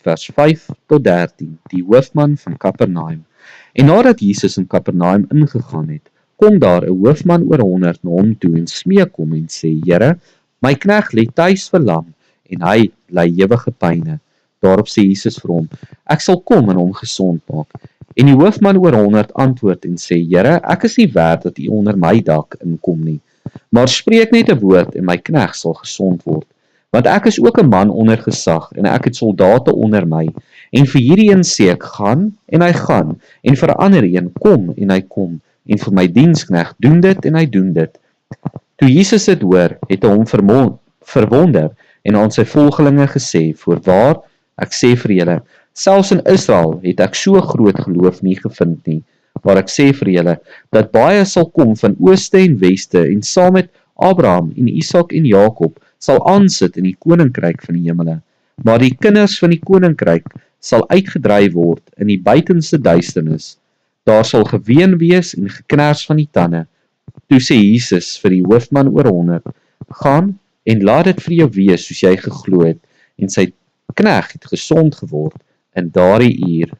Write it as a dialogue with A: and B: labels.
A: vers 5 tot 13, die hoofman van Kapernaum. En nadat Jesus in Kapernaum ingegaan het, kom daar 'n hoofman oor 100 na hom toe en smeek hom en sê: Here, my knegt lê tuis verlam en hy ly ewige pyne. Daarop sê Jesus vir hom: Ek sal kom en hom gesond maak. En die hoofman oor 100 antwoord en sê: Here, ek is nie werd dat u onder my dak inkom nie, maar spreek net 'n woord en my knegt sal gesond word. Want ek is ook 'n man onder gesag en ek het soldate onder my. En vir hierdie een sê ek gaan en hy gaan, en vir 'n ander een kom en hy kom, en vir my diensknegt doen dit en hy doen dit. Toe Jesus dit hoor, het hy hom verwonder en aan sy volgelinge gesê: Voorwaar, ek sê vir julle, selfs in Israel het ek so groot geloof nie gevind nie. Maar ek sê vir julle, dat baie sal kom van ooste en weste en saam met Abraham en Isak en Jakob sal aansit in die koninkryk van die hemele. Maar die kinders van die koninkryk sal uitgedryf word in die buitenste duisternis. Daar sal geween wees en geknars van die tande. Toe sê Jesus vir die hoofman oor 100: Gaan en laat dit vir jou wees soos jy geglo het. En sy knegt het gesond geword in daardie uur.